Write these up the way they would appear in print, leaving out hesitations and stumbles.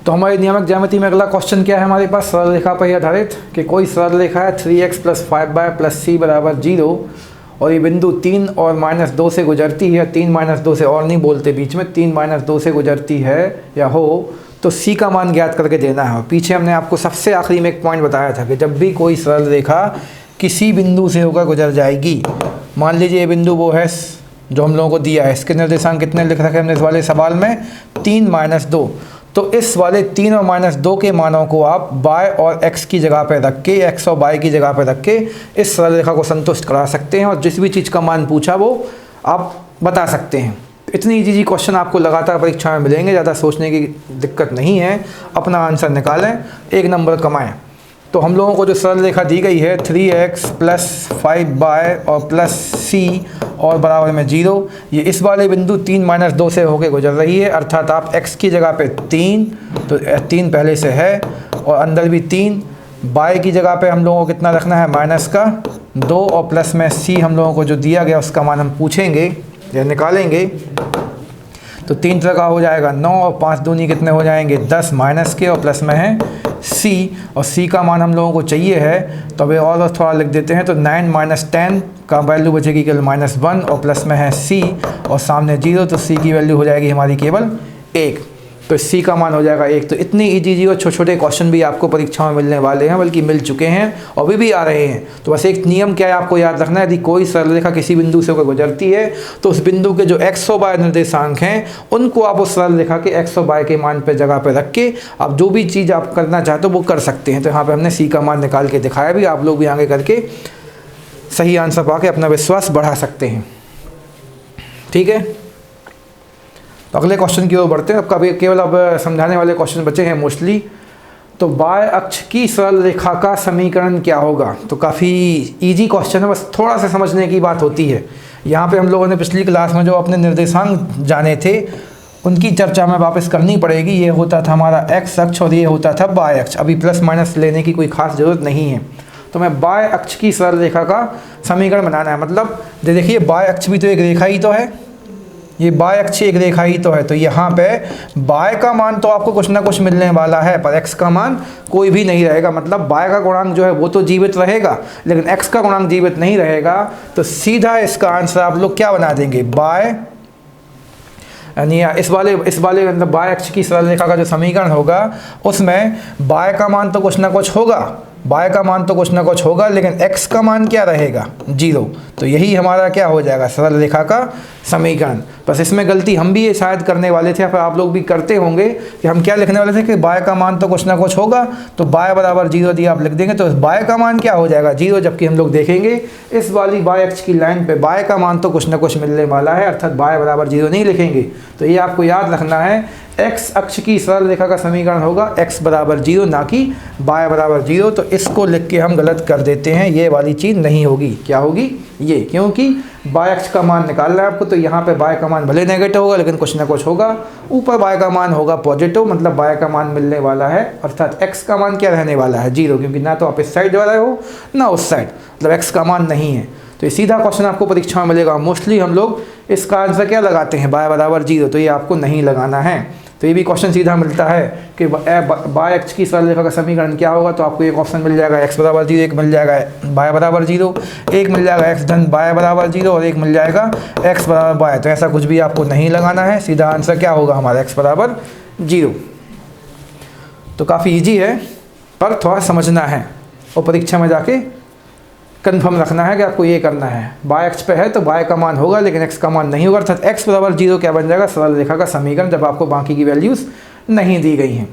तो हमारे नियामक ज्यामिति में अगला क्वेश्चन क्या है हमारे पास, सरल रेखा पर आधारित कि कोई सरल रेखा है 3x + 5y + c = 0 और ये बिंदु 3 और -2 से गुजरती है। 3 - 2 से और नहीं बोलते बीच में, 3 - 2 से गुजरती है या हो तो c का मान ज्ञात करके देना है। और पीछे हमने आपको सबसे आखिरी में एक पॉइंट बताया था कि जब भी कोई सरल रेखा किसी बिंदु से होकर गुजर जाएगी, मान लीजिए ये बिंदु वो है जो हम लोगों को दिया है, इसके निर्देशांक कितने लिख रखे हमने इस वाले सवाल में, 3 - 2। तो इस वाले 3 और -2 के मानों को आप y और x की जगह पर रख के, x और y की जगह पर रख के इस सरल रेखा को संतुष्ट करा सकते हैं और जिस भी चीज़ का मान पूछा वो आप बता सकते हैं। इतनी इजी क्वेश्चन आपको लगातार परीक्षा में मिलेंगे, ज़्यादा सोचने की दिक्कत नहीं है, अपना आंसर निकालें, 1 नंबर कमाएं। तो हम लोगों को जो सरल रेखा दी गई है 3x + 5y और +c और बराबर में 0, ये इस वाले बिंदु 3 - 2 से होकर गुजर रही है, अर्थात आप x की जगह पे 3, तो 3 पहले से है और अंदर भी 3, y की जगह पे हम लोगों को कितना रखना है -2 और प्लस में c हम लोगों को जो दिया गया उसका मान हम पूछेंगे या निकालेंगे। तो 3 तरह का हो जाएगा 9 और 5 दूनी कितने हो जाएंगे 10 माइनस के और प्लस में है c और c का मान हम लोगों को चाहिए है, तो अभी और थोड़ा लिख देते हैं। तो 9 - 10 का वैल्यू बचेगी केवल -1 और प्लस में है c और सामने 0, तो c की वैल्यू हो जाएगी हमारी केवल 1, तो c का मान हो जाएगा 1। तो इतनी इजी और छोटे छोटे क्वेश्चन भी आपको परीक्षा में मिलने वाले हैं, बल्कि मिल चुके हैं और अभी भी आ रहे हैं। तो बस एक नियम क्या है आपको याद रखना है, यदि कोई सरल रेखा किसी बिंदु से होकर गुजरती है तो उस बिंदु के जो x और y निर्देशांक हैं उनको आप उस सरल रेखा के x और y के मान पर जगह पर रख के आप जो भी चीज़ आप करना चाहते हो वो कर सकते हैं। तो यहाँ पर हमने c का मान निकाल के दिखाया भी, आप लोग भी आगे करके सही आंसर पा के अपना विश्वास बढ़ा सकते हैं। ठीक है, तो अगले क्वेश्चन की ओर बढ़ते हैं। अब कभी केवल अब समझाने वाले क्वेश्चन बचे हैं मोस्टली। तो y अक्ष की सरल रेखा का समीकरण क्या होगा, तो काफ़ी इजी क्वेश्चन है, बस थोड़ा सा समझने की बात होती है। यहाँ पे हम लोगों ने पिछली क्लास में जो अपने निर्देशांक जाने थे उनकी चर्चा में वापस करनी पड़ेगी। ये होता था हमारा x अक्ष और ये होता था y अक्ष। अभी प्लस माइनस लेने की कोई खास ज़रूरत नहीं है। तो मैं y अक्ष की सरल रेखा का समीकरण बनाना है, मतलब देखिए y अक्ष भी तो एक रेखा ही तो है, ये y अक्ष एक रेखा ही तो है। तो यहाँ पे y का मान तो आपको कुछ ना कुछ मिलने वाला है, पर x का मान कोई भी नहीं रहेगा। मतलब y का गुणांक जो है वो तो जीवित रहेगा, लेकिन x का गुणांक जीवित नहीं रहेगा। तो सीधा इसका आंसर आप लोग क्या बना देंगे, y, यानी इस वाले मतलब y अक्ष की सरल रेखा का जो समीकरण होगा उसमें y का मान तो कुछ ना कुछ होगा, y का मान तो कुछ ना कुछ होगा, लेकिन x का मान क्या रहेगा 0। तो यही हमारा क्या हो जाएगा सरल रेखा का समीकरण। बस इसमें गलती हम भी ये शायद करने वाले थे, फिर आप लोग भी करते होंगे कि हम क्या लिखने वाले थे कि y का मान तो कुछ ना कुछ होगा, तो y = 0 दिया आप लिख देंगे, तो y का मान क्या हो जाएगा 0। जबकि हम लोग देखेंगे इस वाली y अक्ष की लाइन पे y का मान तो कुछ ना कुछ मिलने वाला है, अर्थात y = 0 नहीं लिखेंगे। तो ये आपको याद रखना है, x अक्ष की सरल रेखा का समीकरण होगा x = 0, ना कि y = 0। तो इसको लिख के हम गलत कर देते हैं, ये वाली चीज़ नहीं होगी। क्या होगी ये, क्योंकि y अक्ष का मान निकालना है आपको, तो यहाँ पे y का मान भले नेगेटिव होगा लेकिन कुछ ना कुछ होगा। ऊपर y का मान होगा पॉजिटिव, मतलब y का मान मिलने वाला है, अर्थात x का मान क्या रहने वाला है 0, क्योंकि ना तो आप इस साइड जा रहे हो ना उस साइड, मतलब x का मान नहीं है। तो ये सीधा क्वेश्चन आपको परीक्षा में मिलेगा। मोस्टली हम लोग इसका आंसर क्या लगाते हैं, y = 0, तो ये आपको नहीं लगाना है। तो ये भी क्वेश्चन सीधा मिलता है कि y अक्ष की सरल रेखा का समीकरण क्या होगा, तो आपको एक ऑप्शन मिल जाएगा x = 0, एक मिल जाएगा y = 0, एक मिल जाएगा x धन y = 0 और एक मिल जाएगा x = y। तो ऐसा कुछ भी आपको नहीं लगाना है, सीधा आंसर क्या होगा हमारा x = 0। तो काफ़ी ईजी है, पर थोड़ा समझना है और परीक्षा में जाके कंफर्म रखना है कि आपको ये करना है। y अक्ष पे है तो y का मान होगा लेकिन x का मान नहीं होगा, अर्थात x = 0 क्या बन जाएगा सरल रेखा का समीकरण, जब आपको बाकी की वैल्यूज़ नहीं दी गई हैं।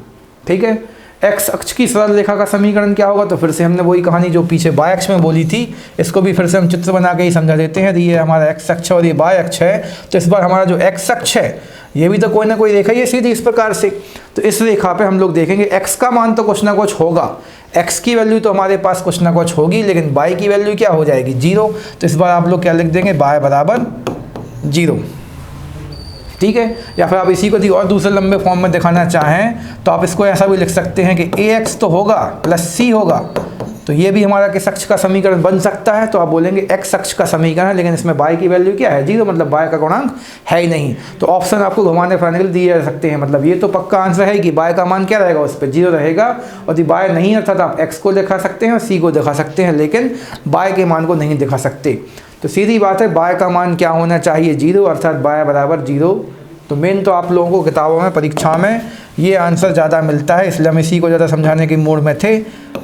ठीक है, x अक्ष की सरल रेखा का समीकरण क्या होगा, तो फिर से हमने वही कहानी जो पीछे y अक्ष में बोली थी, इसको भी फिर से हम चित्र बना के ही समझा देते हैं। ये हमारा x अक्ष और ये y अक्ष है, तो इस बार हमारा जो x अक्ष है ये भी तो कोई ना कोई रेखा ही है सीधी इस प्रकार से। तो इस रेखा पे हम लोग देखेंगे x का मान तो कुछ ना कुछ होगा, x की वैल्यू तो हमारे पास कुछ ना कुछ होगी, लेकिन y की वैल्यू क्या हो जाएगी 0। तो इस बार आप लोग क्या लिख देंगे, y = 0। ठीक है, या फिर आप इसी को और दूसरे लंबे फॉर्म में दिखाना चाहें तो आप इसको ऐसा भी लिख सकते हैं कि ax तो होगा प्लस c होगा, तो तो ये भी हमारा किस अक्ष का समीकरण बन सकता है, तो आप बोलेंगे एक्स अक्ष का समीकरण है, लेकिन इसमें y की वैल्यू क्या है, 0, मतलब y का गुणांक है ही नहीं। तो ऑप्शन आपको घुमाने फिराने के लिए दिए जा सकते हैं, मतलब ये तो पक्का आंसर है कि y का मान क्या रहेगा, उस पर 0 रहेगा। और यदि y नहीं अर्थात आप x को दिखा सकते हैं और c को दिखा सकते हैं, लेकिन y के मान को नहीं दिखा सकते। तो सीधी बात है, y का मान क्या होना चाहिए, 0, अर्थात y बराबर 0। तो मेन तो आप लोगों को किताबों में परीक्षा में ये आंसर ज़्यादा मिलता है, इसलिए हम इसी को ज़्यादा समझाने के मूड में थे।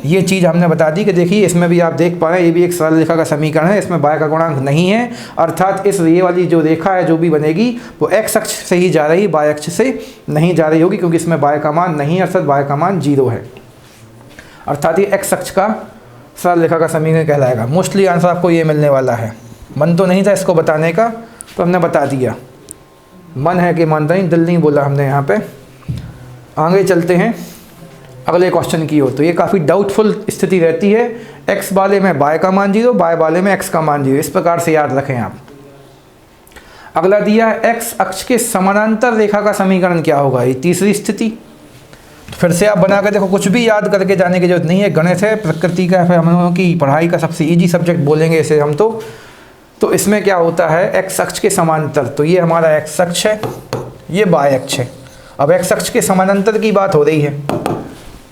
ये चीज़ हमने बता दी कि देखिए इसमें भी आप देख पा रहे हैं, ये भी एक सरल रेखा का समीकरण है, इसमें y का गुणांक नहीं है, अर्थात इस ये वाली जो रेखा है जो भी बनेगी वो x अक्ष से ही जा रही, y अक्ष से नहीं जा रही होगी, क्योंकि इसमें y का मान नहीं है, अर्थात y का मान 0 है, अर्थात ये x अक्ष का सरल रेखा का समीकरण कहलाएगा। मोस्टली आंसर आपको ये मिलने वाला है। मन तो नहीं था इसको बताने का, तो हमने बता दिया। मन है कि मानता नहीं, दिल नहीं बोला हमने यहाँ पे। आगे चलते हैं अगले क्वेश्चन की ओर। तो ये काफ़ी डाउटफुल स्थिति रहती है, x वाले में y का मान 0, y वाले में x का मान 0, इस प्रकार से याद रखें आप। अगला दिया है x अक्ष के समानांतर रेखा का समीकरण क्या होगा, ये तीसरी स्थिति। तो फिर से आप बना कर देखो, कुछ भी याद करके जाने की जरूरत नहीं है, गणित है, प्रकृति का है, हम लोगों की पढ़ाई का सबसे ईजी सब्जेक्ट बोलेंगे इसे हम तो इसमें क्या होता है, x अक्ष के समानांतर। तो ये हमारा x अक्ष है, ये y अक्ष है। अब x अक्ष के समानांतर की बात हो रही है,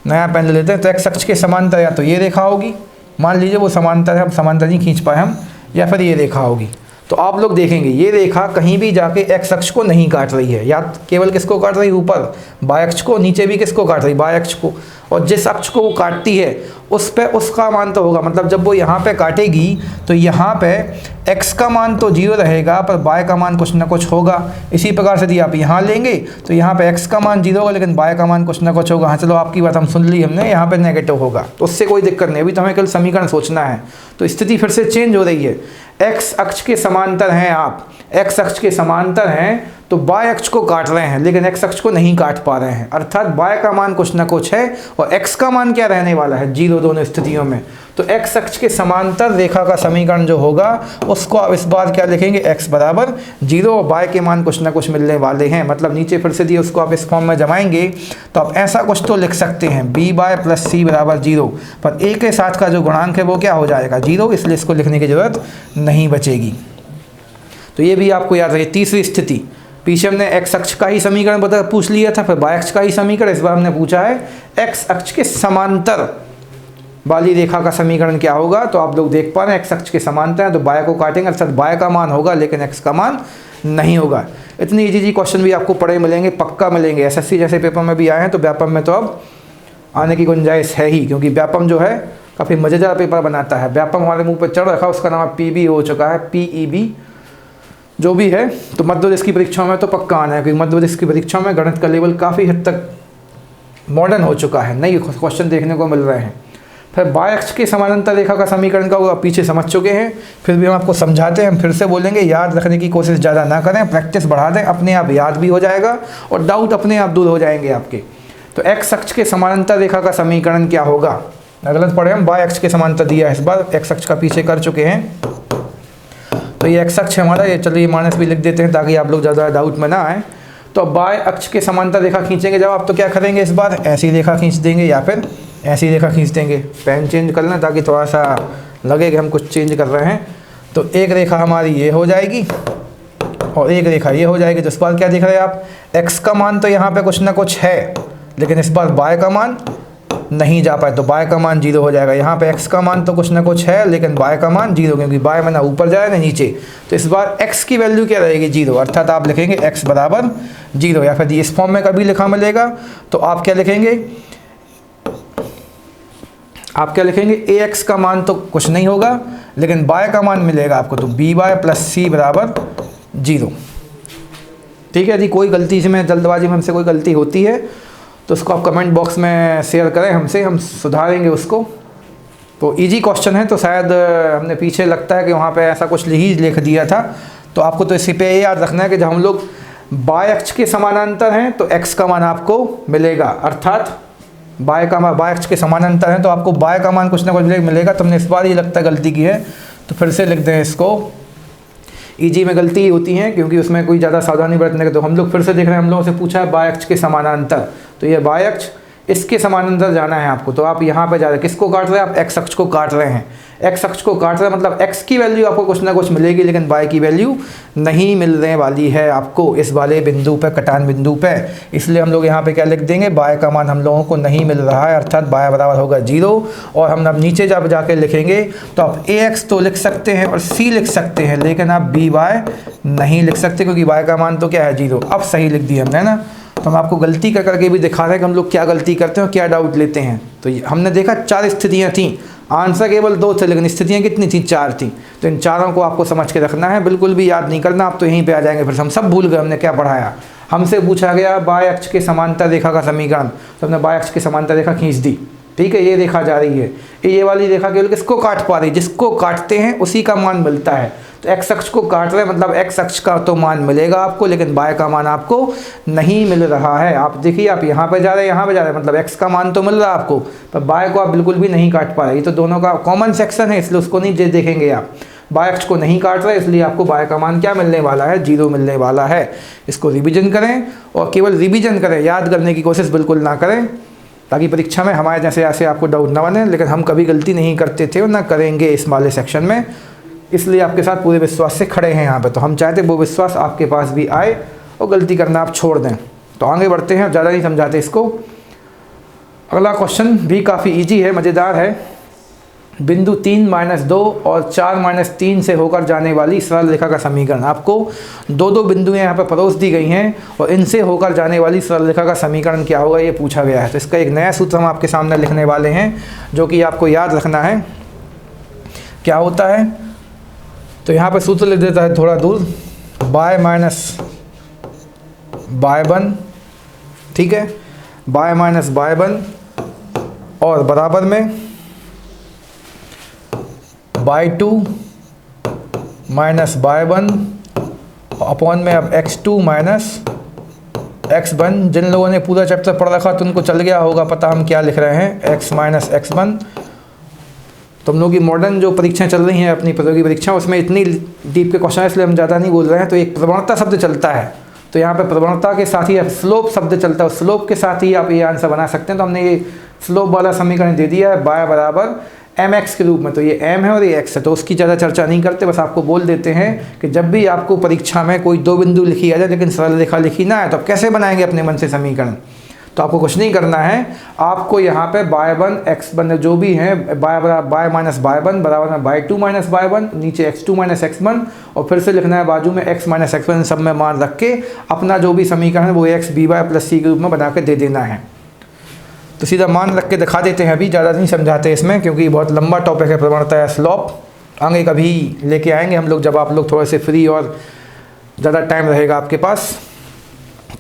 नया पेन ले लेते हैं। तो x अक्ष के समानांतर या तो ये रेखा होगी, मान लीजिए वो समांतर है, हम समांतर नहीं खींच पाए हम, या फिर ये रेखा होगी। तो आप लोग देखेंगे ये रेखा कहीं भी जाके x अक्ष को नहीं काट रही है, या केवल किसको काट रही है, ऊपर y अक्ष को, नीचे भी किसको काट रही है, y अक्ष को। और जिस अक्ष को वो काटती है उस पे उसका मान तो होगा, मतलब जब वो यहाँ पे काटेगी तो यहाँ पे x का मान तो 0 रहेगा, पर y का मान कुछ ना कुछ होगा। इसी प्रकार से यदि आप यहाँ लेंगे तो यहाँ पे x का मान 0 होगा, लेकिन y का मान कुछ ना कुछ होगा। हाँ चलो, आपकी बात हम सुन ली हमने, यहाँ पे नेगेटिव होगा, तो उससे कोई दिक्कत नहीं। अभी तो हमें कल समीकरण सोचना है। तो स्थिति फिर से चेंज हो रही है, x अक्ष के समांतर हैं आप, x अक्ष के समांतर हैं तो y अक्ष को काट रहे हैं, लेकिन x अक्ष को नहीं काट पा रहे हैं, अर्थात y का मान कुछ ना कुछ है और x का मान क्या रहने वाला है, 0, दोनों स्थितियों में। तो x अक्ष के समांतर रेखा का समीकरण जो होगा उसको आप इस बार क्या लिखेंगे, x बराबर 0 और y के मान कुछ ना कुछ मिलने वाले हैं। मतलब नीचे फिर से दिए उसको आप इस फॉर्म में जमाएंगे तो आप ऐसा कुछ तो लिख सकते हैं, b/+ c बराबर 0, पर a के साथ का जो गुणांक है वो क्या हो जाएगा, 0, इसलिए इसको लिखने की जरूरत नहीं बचेगी। तो ये भी आपको याद रहे। तीसरी स्थिति, पीछे हमने x अक्ष का ही समीकरण पूछ लिया था, फिर y अक्ष का ही समीकरण, इस बार हमने पूछा है x अक्ष के समांतर वाली रेखा का समीकरण क्या होगा। तो आप लोग देख पा रहे हैं x अक्ष के समांतर है तो y को काटेंगे, अर्थात y का मान होगा लेकिन x का मान नहीं होगा। इतनी इजी क्वेश्चन भी आपको पढ़े मिलेंगे, पक्का मिलेंगे। एसएससी जैसे पेपर में भी आए हैं तो व्यापम में तो अब आने की गुंजाइश है ही, क्योंकि व्यापम जो है काफ़ी मज़ेदार पेपर बनाता है। व्यापम हमारे मुँह पर चढ़ रखा, उसका नाम PB हो चुका है, PEB जो भी है। तो मध्य प्रदेश की परीक्षाओं में तो पक्का आना है, क्योंकि मध्य प्रदेश की परीक्षाओं में गणित का लेवल काफ़ी हद तक मॉडर्न हो चुका है, नए क्वेश्चन देखने को मिल रहे हैं। फिर y अक्ष के समानांतर रेखा का समीकरण का वो आप पीछे समझ चुके हैं, फिर भी हम आपको समझाते हैं, हम फिर से बोलेंगे, याद रखने की कोशिश ज़्यादा ना करें, प्रैक्टिस बढ़ा दें, अपने आप याद भी हो जाएगा और डाउट अपने आप दूर हो जाएंगे आपके। तो x अक्ष के समानांतर रेखा का समीकरण क्या होगा, गलत पढ़े हम, y अक्ष के समानांतर दिया है, इस बार x अक्ष का पीछे कर चुके हैं। तो ये x अक्ष हमारा, ये चलिए माइनस भी लिख देते हैं ताकि आप लोग ज़्यादा डाउट में ना आए। तो y अक्ष के समांतर रेखा खींचेंगे जब आप, तो क्या करेंगे, इस बार ऐसी रेखा खींच देंगे या फिर ऐसी रेखा खींच देंगे। पेन चेंज कर लें ताकि थोड़ा सा लगे कि हम कुछ चेंज कर रहे हैं। तो एक रेखा हमारी ये हो जाएगी और एक रेखा ये हो जाएगी। तो इस बार क्या देख रहे हैं आप, x का मान तो यहाँ पे कुछ ना कुछ है, लेकिन इस बार y का मान नहीं जा पाए, तो y का मान 0 हो जाएगा। यहाँ पे x का मान तो कुछ ना कुछ है, लेकिन y का मान 0, क्योंकि y में ना ऊपर जाए ना नीचे। तो इस बार x की वैल्यू क्या रहेगी, 0, अर्थात आप लिखेंगे x बराबर 0, या फिर इस फॉर्म में कभी लिखा मिलेगा तो आप क्या लिखेंगे, ax का मान तो कुछ नहीं होगा, लेकिन y का मान मिलेगा आपको, तो b/+ c बराबर 0। ठीक है जी, कोई गलती से में जल्दबाजी में हमसे कोई गलती होती है तो उसको आप कमेंट बॉक्स में शेयर करें हमसे, हम सुधारेंगे उसको। तो इजी क्वेश्चन है, तो शायद हमने पीछे लगता है कि वहाँ पे ऐसा कुछ ही लिख दिया था। तो आपको तो इसी पे ये याद रखना है कि जब हम लोग y अक्ष के समानांतर हैं तो x का मान आपको मिलेगा, अर्थात y अक्ष के समानांतर हैं तो आपको y का मान कुछ ना कुछ मिलेगा। तो हमने इस बार ही लगता है गलती की है, तो फिर से लिख दें इसको। ईजी में गलती होती है क्योंकि उसमें कोई ज़्यादा सावधानी बरतने का। तो हम लोग फिर से देख रहे हैं, हम लोगों से पूछा है y अक्ष के समानांतर, तो ये y अक्ष, इसके समानांतर जाना है आपको। तो आप यहाँ पे जा रहे हैं, किसको काट रहे हैं आप? एक्स अक्ष को काट रहे हैं। एक्स अक्ष को काट रहे हैं मतलब एक्स की वैल्यू आपको कुछ ना कुछ मिलेगी, लेकिन वाई की वैल्यू नहीं मिलने वाली है आपको इस वाले बिंदु पे, कटान बिंदु पे। इसलिए हम लोग यहाँ पे क्या लिख देंगे, वाई का मान हम लोगों को नहीं मिल रहा है, अर्थात वाई बराबर होगा 0। और हम अब नीचे जब जाके लिखेंगे तो आप ए एक्स तो लिख सकते हैं और सी लिख सकते हैं, लेकिन आप बी वाई नहीं लिख सकते, क्योंकि वाई का मान तो क्या है 0। अब सही लिख दिया हमने ना। तो हम आपको गलती कर करके भी दिखा रहे हैं कि हम लोग क्या गलती करते हैं और क्या डाउट लेते हैं। तो हमने देखा 4 स्थितियाँ थीं, आंसर केवल 2 थे, लेकिन स्थितियाँ कितनी थी? 4 थी। तो इन चारों को आपको समझ के रखना है, बिल्कुल भी याद नहीं करना। आप तो यहीं पे आ जाएंगे, फिर हम सब भूल गए हमने क्या पढ़ाया। हमसे पूछा गया बाय अक्ष के समांतर रेखा का समीकरण, तो हमने बाय अक्ष की समांतर रेखा खींच दी। ठीक है, ये रेखा जा रही है, ये वाली रेखा केवल किसको काट पा रही? जिसको काटते हैं उसी का मान मिलता है। तो एक्स अक्ष को काट रहे हैं मतलब एक्स अक्ष का तो मान मिलेगा आपको, लेकिन वाई का मान आपको नहीं मिल रहा है। आप देखिए, आप यहाँ पे जा रहे हैं, यहाँ पे जा रहे हैं, मतलब एक्स का मान तो मिल रहा है आपको, पर वाई को आप बिल्कुल भी नहीं काट पा रहे। ये तो दोनों का कॉमन सेक्शन है, इसलिए उसको नहीं देखेंगे आप। वाई अक्ष को नहीं काट रहे, इसलिए आपको वाई का मान क्या मिलने वाला है? 0 मिलने वाला है। इसको रिविजन करें, और केवल रिविजन करें, याद करने की कोशिश बिल्कुल ना करें, ताकि परीक्षा में हमारे जैसे ऐसे आपको डाउट ना बने। लेकिन हम कभी गलती नहीं करते थे और ना करेंगे इस वाले सेक्शन में, इसलिए आपके साथ पूरे विश्वास से खड़े हैं यहाँ पे। तो हम चाहते वो विश्वास आपके पास भी आए और गलती करना आप छोड़ दें। तो आगे बढ़ते हैं, ज़्यादा नहीं समझाते इसको। अगला क्वेश्चन भी काफ़ी इजी है, मज़ेदार है। बिंदु 3-2 और 4-3 से होकर जाने वाली सरल रेखा का समीकरण। आपको 2 बिंदुएं यहाँ पर परोस दी गई हैं और इनसे होकर जाने वाली सरल रेखा का समीकरण क्या होगा ये पूछा गया है। तो इसका एक नया सूत्र हम आपके सामने लिखने वाले हैं, जो कि आपको याद रखना है। क्या होता है? तो यहाँ पर सूत्र लिख देता है थोड़ा दूर, बाय माइनस बाय 1, ठीक है, बाय माइनस बाय 1 और बराबर में बाय 2 माइनस बाय 1 अपॉन में अब x2 माइनस x1। जिन लोगों ने पूरा चैप्टर पढ़ रखा तो उनको चल गया होगा पता हम क्या लिख रहे हैं, x माइनस x1। तुम लोगों की मॉडर्न जो परीक्षाएं चल रही हैं अपनी प्रतियोगी परीक्षा, उसमें इतनी डीप के क्वेश्चन है, इसलिए हम ज़्यादा नहीं बोल रहे हैं। तो एक प्रवणता शब्द चलता है, तो यहाँ पे प्रवणता के साथ ही स्लोप शब्द चलता है, स्लोप के साथ ही आप ये आंसर बना सकते हैं। तो हमने ये स्लोप वाला समीकरण दे दिया है, बाय बराबर mx के रूप में। तो ये m है और ये x है, तो उसकी ज़्यादा चर्चा नहीं करते, बस आपको बोल देते हैं कि जब भी आपको परीक्षा में कोई 2 बिंदु लिखी आ जाए लेकिन सरल रेखा लिखी ना है, तो आप कैसे बनाएंगे अपने मन से समीकरण? तो आपको कुछ नहीं करना है, आपको यहाँ पे बाय 1 x1 जो भी है, बाय माइनस बाय 1 बराबर में बाय 2 माइनस बाय 1, नीचे x2 माइनस x1, और फिर से लिखना है बाजू में x माइनस x1, सब में मान रख के अपना जो भी समीकरण है वो x b y plus c के रूप में बना के दे देना है। तो सीधा मान रख के दिखा देते हैं, अभी ज़्यादा नहीं समझाते इसमें, क्योंकि बहुत लंबा टॉपिक है प्रवणता या स्लोप। आगे कभी लेके आएंगे हम लोग, जब आप लोग थोड़े से फ्री और ज़्यादा टाइम रहेगा आपके पास।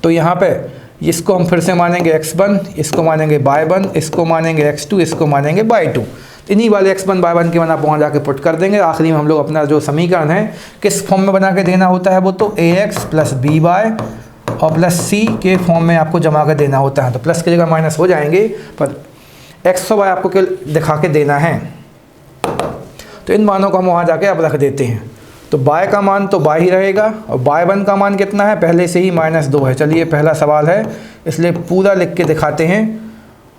तो यहाँ पे इसको हम फिर से मानेंगे x1, इसको मानेंगे बाय 1, इसको मानेंगे x2, इसको मानेंगे बाय 2। इन्हीं वाले x1 बाय 1 के मान आप वहाँ जाके पुट कर देंगे। आखिरी में हम लोग अपना जो समीकरण है किस फॉर्म में बना के देना होता है, वो तो ax प्लस बी वाई और प्लस c के फॉर्म में आपको जमा कर देना होता है। तो प्लस की जगह माइनस हो जाएंगे, पर x और y आपको केवल दिखा के देना है। तो इन मानों को हम वहाँ जाके अब रख देते हैं। तो बाय का मान तो बाय ही रहेगा, और बाय 1 का मान कितना है? पहले से ही -2 है। चलिए पहला सवाल है, इसलिए पूरा लिख के दिखाते हैं।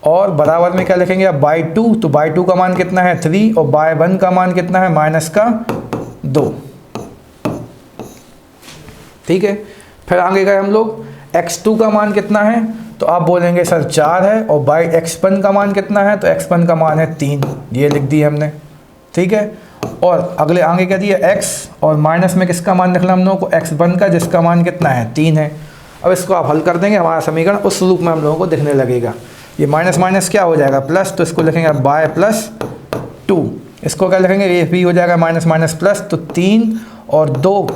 और बराबर में क्या लिखेंगे अब? बाय 2, तो बाय 2 का मान कितना है? 3, और बाय 1 का मान कितना है? -2। ठीक है, फिर आगे गए हम लोग, x2 का मान कितना है? तो आप बोलेंगे सर 4 है, और बाय x1 का मान कितना है? तो x1 का मान है 3, ये लिख दिया हमने। ठीक है, और अगले आगे क्या दिया? x, और माइनस में किसका मान लिखना हम लोगों को? x1 का, जिसका मान कितना है? 3 है। अब इसको आप हल कर देंगे, हमारा समीकरण उस रूप में हम लोगों को दिखने लगेगा। ये माइनस माइनस क्या हो जाएगा? प्लस, तो इसको लिखेंगे आप बाय प्लस 2। इसको क्या लिखेंगे? ये भी हो जाएगा माइनस माइनस प्लस, तो 3 और 2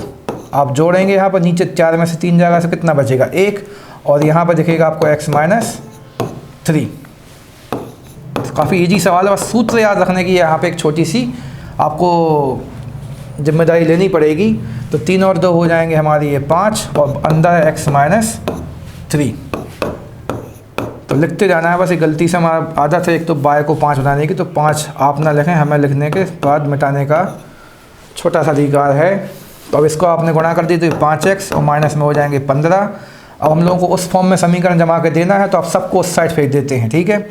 आप जोड़ेंगे यहाँ पर, नीचे 4 में से 3 जाएगा, से कितना बचेगा? 1, और यहाँ पर दिखेगा आपको x माइनस 3। काफ़ी इजी सवाल है, बस सूत्र याद रखने की यहाँ पे एक छोटी सी आपको जिम्मेदारी लेनी पड़ेगी। तो 3 और 2 हो जाएंगे हमारी ये 5, और अंदर है x माइनस 3। तो लिखते जाना है, बस ये गलती से हमारा आदत है एक तो बाय को 5 बनाने की, तो 5 आप ना लिखें, हमें लिखने के बाद मिटाने का छोटा सा अधिकार है। तो अब इसको आपने गुणा कर दी, तो 5x और माइनस में हो जाएंगे 15, अब हम लोगों को उस फॉर्म में समीकरण जमा के देना है, तो आप सबको उस साइड फेंक देते हैं, ठीक है।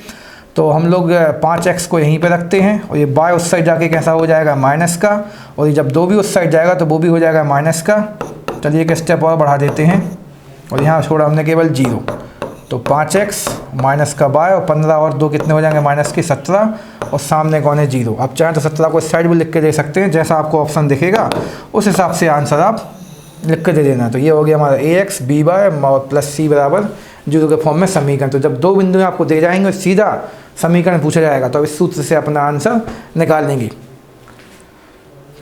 तो हम लोग 5x को यहीं पे रखते हैं और ये y उस साइड जाके कैसा हो जाएगा माइनस का, और ये जब 2 भी उस साइड जाएगा तो वो भी हो जाएगा माइनस का। चलिए एक स्टेप और बढ़ा देते हैं और यहाँ छोड़ा हमने केवल 0, तो 5x माइनस का y और 15 और 2 कितने हो जाएंगे माइनस के 17, और सामने कौन है 0। आप चाहें तो 17 को इस साइड भी लिख के दे सकते हैं, जैसा आपको ऑप्शन दिखेगा उस हिसाब से आंसर आप लिख के दे देना। तो ये हो गया हमारा ax by और प्लस c बराबर 0 के फॉर्म में समीकरण। तो जब 2 बिंदु आपको दे जाएंगे सीधा समीकरण पूछा जाएगा, तो इस सूत्र से अपना आंसर निकाल लेंगे।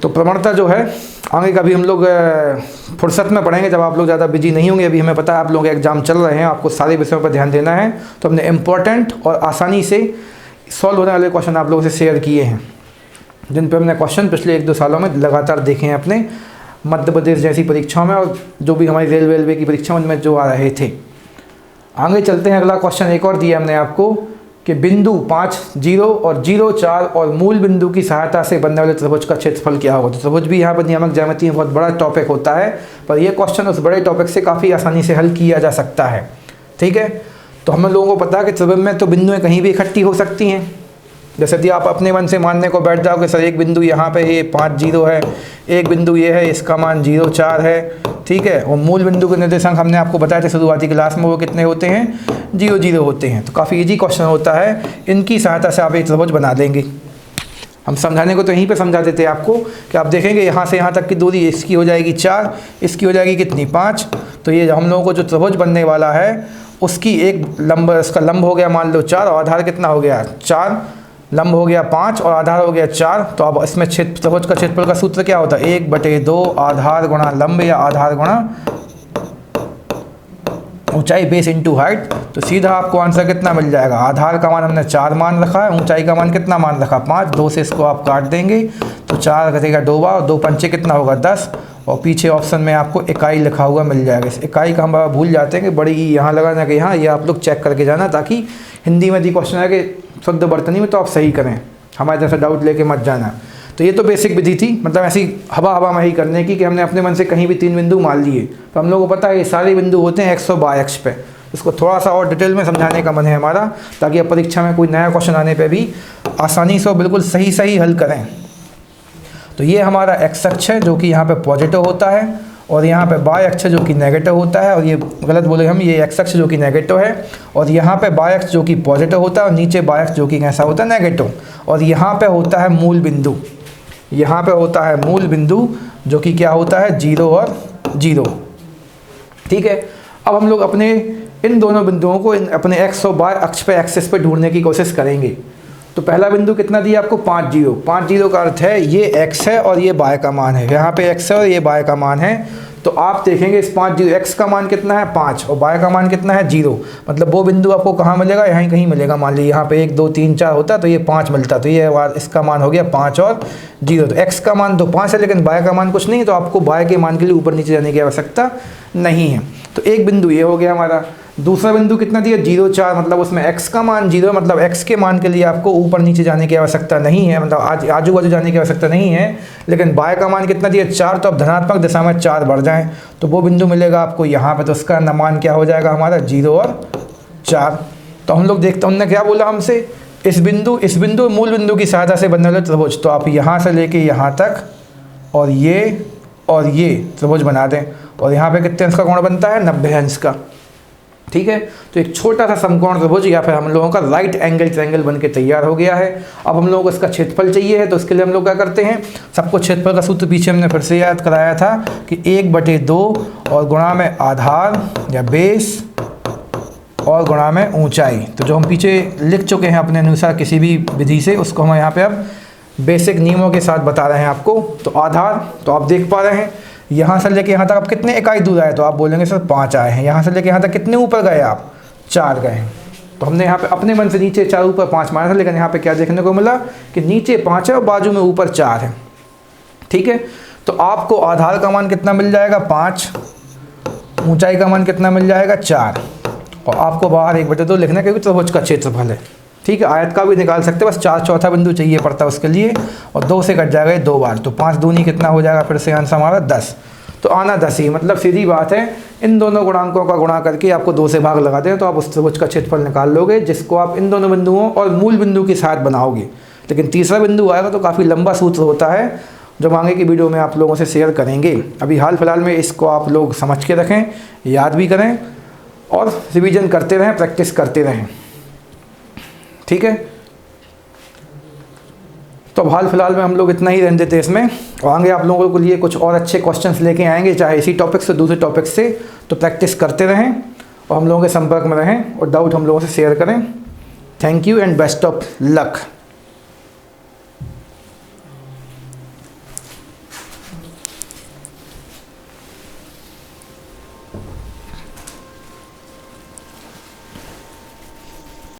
तो प्रवणता जो है आगे कभी हम लोग फुर्सत में पढ़ेंगे, जब आप लोग ज़्यादा बिजी नहीं होंगे। अभी हमें पता है आप लोगों के एग्जाम चल रहे हैं, आपको सारे विषयों पर ध्यान देना है, तो हमने इम्पोर्टेंट और आसानी से सॉल्व होने वाले क्वेश्चन आप लोगों से शेयर किए हैं, जिन पर हमने क्वेश्चन पिछले 1-2 सालों में लगातार देखे हैं अपने मध्य प्रदेश जैसी परीक्षाओं में, और जो भी हमारी रेलवे की परीक्षा उनमें जो आ रहे थे। आगे चलते हैं, अगला क्वेश्चन एक और दिया हमने आपको कि बिंदु 5, 0 और 0, 4 और मूल बिंदु की सहायता से बनने वाले त्रिभुज का क्षेत्रफल क्या होगा। तो त्रिभुज भी यहाँ पर नियामक ज्यामिति में बहुत बड़ा टॉपिक होता है, पर यह क्वेश्चन उस बड़े टॉपिक से काफ़ी आसानी से हल किया जा सकता है, ठीक है। तो हम लोगों को पता है कि त्रिभुज में तो बिंदुएं कहीं भी इकट्ठी हो सकती हैं। जैसे यदि आप अपने मन से मानने को बैठ जाओ कि सर एक बिंदु यहाँ पे ये 5, 0 है, एक बिंदु ये है इसका मान 0, 4 है, ठीक है, और मूल बिंदु के निर्देशांक हमने आपको बताया था शुरुआती क्लास में, वो कितने होते हैं 0, 0 होते हैं। तो काफ़ी इजी क्वेश्चन होता है, इनकी सहायता से आप एक त्रिभुज बना देंगे। हम समझाने को तो यहीं पे समझा देते हैं आपको कि आप देखेंगे यहाँ से यहाँ तक की दूरी इसकी हो जाएगी 4, इसकी हो जाएगी कितनी 5। तो ये हम लोगों को जो त्रिभुज बनने वाला है उसकी एक लंब, इसका लंब हो गया मान लो 4 और आधार कितना हो गया 4, लंब हो गया 5 और आधार हो गया 4। तो अब इसमें त्रिभुज का क्षेत्रफल का सूत्र क्या होता है 1/2 आधार गुणा लंब या आधार गुणा ऊंचाई बेस इंटू हाइट। तो सीधा आपको आंसर कितना मिल जाएगा, आधार का मान हमने 4 मान रखा है, ऊंचाई का मान कितना मान रखा 5, 2 से इसको आप काट देंगे तो 4 कटेगा 2 बार और 2 पंचे कितना होगा 10, और पीछे ऑप्शन में आपको इकाई लिखा हुआ मिल जाएगा। इस इकाई का हम भूल जाते हैं कि बड़ी यहाँ लगाना कि यहाँ, ये आप लोग चेक करके जाना, ताकि हिंदी में यदि क्वेश्चन है कि शुद्ध बर्तनी में तो आप सही करें, हमारे जैसा डाउट लेके मत जाना। तो ये तो बेसिक विधि थी, मतलब ऐसी हवा में ही करने की कि हमने अपने मन से कहीं भी 3 बिंदु मान लिए। तो हम लोगों को पता है ये सारे बिंदु होते हैं x और y अक्ष पे। इसको थोड़ा सा और डिटेल में समझाने का मन है हमारा, ताकि अब परीक्षा में कोई नया क्वेश्चन आने पे भी आसानी से बिल्कुल सही हल करें। तो ये हमारा x अक्ष है जो कि यहाँ पे पॉजिटिव होता है, और यहाँ पे y अक्ष जो कि नेगेटिव होता है, और ये गलत बोले हम, ये x अक्ष जो कि नेगेटिव है, और यहाँ पे y अक्ष जो कि पॉजिटिव होता है, और नीचे y अक्ष जो कि कैसा होता है नेगेटिव। और यहाँ पे होता है मूल बिंदु, यहाँ पे होता है मूल बिंदु जो कि क्या होता है 0 और 0, ठीक है। अब हम लोग अपने इन दोनों बिंदुओं को अपने x और y अक्ष पे एक्सिस पे ढूंढने की कोशिश करेंगे। तो पहला बिंदु कितना दिया आपको 5, 0। 5, 0 का अर्थ है ये x है और ये y का मान है, यहाँ पे x है और ये y का मान है। तो आप देखेंगे इस 5, 0 x का मान कितना है 5 और y का मान कितना है 0, मतलब वो बिंदु आपको कहाँ मिलेगा, यहाँ कहीं मिलेगा। मान लीजिए यहाँ पे 1, 2, 3, 4 होता तो ये 5 मिलता, तो ये इसका मान हो गया 5 और 0। तो x का मान तो 5 है, लेकिन y का मान कुछ नहीं है, तो आपको y के मान के लिए ऊपर नीचे जाने की आवश्यकता नहीं है। तो एक बिंदु ये हो गया हमारा। दूसरा बिंदु कितना दिया 0, 4, मतलब उसमें x का मान 0, मतलब x के मान के लिए आपको ऊपर नीचे जाने की आवश्यकता नहीं है, मतलब आजू बाजू जाने की आवश्यकता नहीं है। लेकिन y का मान कितना दिया 4, तो अब धनात्मक दिशा में 4 बढ़ जाएं तो वो बिंदु मिलेगा आपको यहाँ पे। तो उसका मान क्या हो जाएगा हमारा 0 और 4। तो हम लोग देखते हैं उन्होंने क्या बोला हमसे, इस बिंदु मूल बिंदु की सहायता से बनने वाले त्रिभुज। तो आप यहाँ से लेके यहाँ तक और ये त्रिभुज बना दें, और यहाँ पे कितने अंश का कोण बनता है 90 अंश का, ठीक है। तो एक छोटा सा समकोण त्रिभुज या फिर हम लोगों का राइट एंगल ट्रायंगल बन के तैयार हो गया है। अब हम लोगों को इसका क्षेत्रफल चाहिए है, तो इसके लिए हम लोग क्या करते हैं, सबको क्षेत्रफल का सूत्र पीछे हमने फिर से याद कराया था कि 1/2 और गुणा में आधार या बेस और गुणा में ऊंचाई। तो जो हम पीछे लिख चुके हैं अपने अनुसार किसी भी विधि से, उसको हम यहाँ पे अब बेसिक नियमों के साथ बता रहे हैं आपको। तो आधार तो आप देख पा रहे हैं यहाँ से लेके यहाँ तक आप कितने इकाई दूर आए, तो आप बोलेंगे सर 5 आए हैं। यहाँ से लेके यहाँ तक कितने ऊपर गए आप 4 गए हैं। तो हमने यहाँ पे अपने मन से नीचे 4 ऊपर 5 मारा था, लेकिन यहाँ पे क्या देखने को मिला कि नीचे 5 है और बाजू में ऊपर 4 है, ठीक है। तो आपको आधार का मान कितना मिल जाएगा 5, ऊंचाई का मान कितना मिल जाएगा 4, और आपको बाहर 1/2 लिखना है क्योंकि त्रिभुज का क्षेत्रफल है, ठीक है। आयत का भी निकाल सकते हैं, बस 4 चौथा बिंदु चाहिए पड़ता है उसके लिए, और 2 से कट जाएगा 2 बार। तो 5 दूनी कितना हो जाएगा फिर से आंसर हमारा 10। तो आना 10 ही, मतलब सीधी बात है, इन दोनों गुणांकों का गुणा करके आपको 2 से भाग लगा दें तो आप उस त्रिभुज का क्षेत्रफल निकाल लोगे, जिसको आप इन दोनों बिंदुओं और मूल बिंदु के साथ बनाओगे। लेकिन तीसरा बिंदु आएगा तो काफ़ी लंबा सूत्र होता है, जो आगे की वीडियो में आप लोगों से शेयर करेंगे। अभी हाल फिलहाल में इसको आप लोग समझ के रखें, याद भी करें और रिवीजन करते रहें, प्रैक्टिस करते रहें, ठीक है। तो अब हाल फिलहाल में हम लोग इतना ही रहने देते इसमें, और आगे आप लोगों के लिए कुछ और अच्छे क्वेश्चंस लेके आएंगे, चाहे इसी टॉपिक से दूसरे टॉपिक से। तो प्रैक्टिस करते रहें और हम लोगों के संपर्क में रहें और डाउट हम लोगों से शेयर करें। Thank you and best of luck.